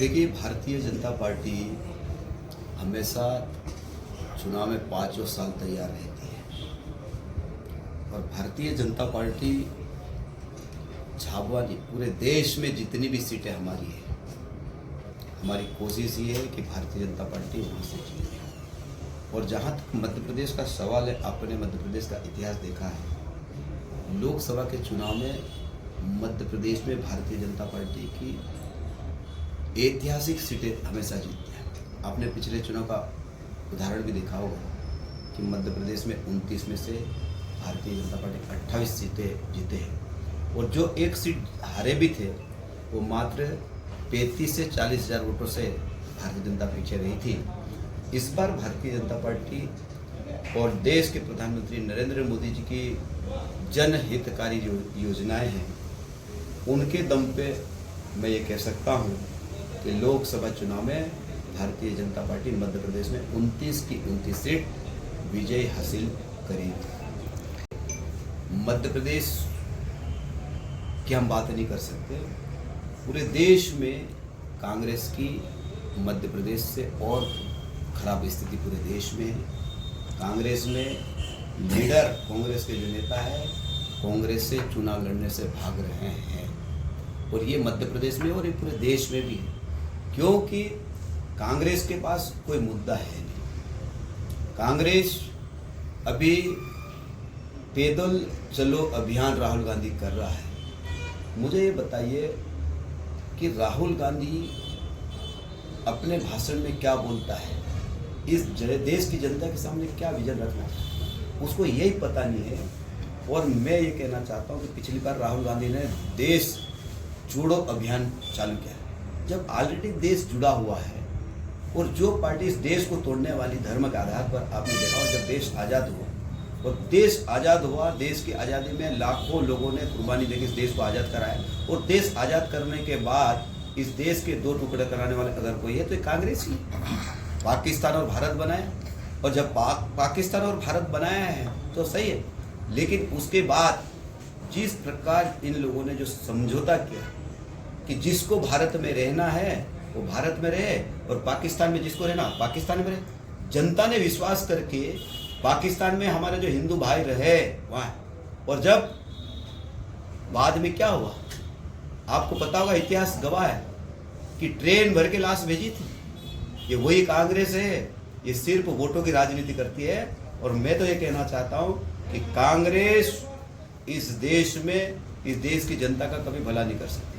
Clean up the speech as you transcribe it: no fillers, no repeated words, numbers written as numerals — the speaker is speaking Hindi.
देखिए, भारतीय जनता पार्टी हमेशा चुनाव में 5 साल तैयार रहती है और भारतीय जनता पार्टी झाबुआ नहीं, पूरे देश में जितनी भी सीटें हमारी है, हमारी कोशिश ये है कि भारतीय जनता पार्टी वहाँ से जीते। और जहाँ तक मध्य प्रदेश का सवाल है, आपने मध्य प्रदेश का इतिहास देखा है। लोकसभा के चुनाव में मध्य प्रदेश में भारतीय जनता पार्टी की ऐतिहासिक सीटें हमेशा जीतती हैं। आपने पिछले चुनाव का उदाहरण भी देखा होगा कि मध्य प्रदेश में 29 में से भारतीय जनता पार्टी 28 सीटें जीते हैं और जो एक सीट हारे भी थे वो मात्र 35 से 40 हज़ार वोटों से भारतीय जनता पीछे रही थी। इस बार भारतीय जनता पार्टी और देश के प्रधानमंत्री नरेंद्र मोदी जी की जनहितकारी जो योजनाएं हैं, उनके दम पे मैं ये कह सकता हूँ कि लोकसभा चुनाव में भारतीय जनता पार्टी मध्य प्रदेश में 29 की 29 सीट विजय हासिल करेगी। मध्य प्रदेश की हम बात नहीं कर सकते, पूरे देश में कांग्रेस की मध्य प्रदेश से और खराब स्थिति पूरे देश में है। कांग्रेस में लीडर, कांग्रेस के जो नेता है, कांग्रेस से चुनाव लड़ने से भाग रहे हैं और ये मध्य प्रदेश में और ये पूरे देश में भी है, क्योंकि कांग्रेस के पास कोई मुद्दा है नहीं। कांग्रेस अभी पैदल चलो अभियान राहुल गांधी कर रहा है। मुझे ये बताइए कि राहुल गांधी अपने भाषण में क्या बोलता है, इस देश की जनता के सामने क्या विजन रखना है, उसको यही पता नहीं है। और मैं ये कहना चाहता हूँ कि पिछली बार राहुल गांधी ने देश जोड़ो अभियान चालू किया। जब ऑलरेडी देश जुड़ा हुआ है और जो पार्टी इस देश को तोड़ने वाली धर्म के आधार पर, आपने देखा हो जब देश आज़ाद हुआ और देश आज़ाद हुआ, देश की आज़ादी में लाखों लोगों ने कुर्बानी देकर इस देश को आज़ाद कराया और देश आज़ाद करने के बाद इस देश के 2 टुकड़े कराने वाले अगर कोई है तो ये कांग्रेस ही। पाकिस्तान और भारत बनाया और जब पाकिस्तान और भारत बनाया है तो सही है, लेकिन उसके बाद जिस प्रकार इन लोगों ने जो समझौता किया कि जिसको भारत में रहना है वो भारत में रहे और पाकिस्तान में जिसको रहना पाकिस्तान में रहे, जनता ने विश्वास करके पाकिस्तान में हमारे जो हिंदू भाई रहे वहाँ। और जब बाद में क्या हुआ, आपको पता होगा, इतिहास गवाह है कि ट्रेन भर के लाश भेजी थी। ये वही कांग्रेस है, ये सिर्फ वोटों की राजनीति करती है। और मैं तो ये कहना चाहता हूँ कि कांग्रेस इस देश में, इस देश की जनता का कभी भला नहीं कर सकती।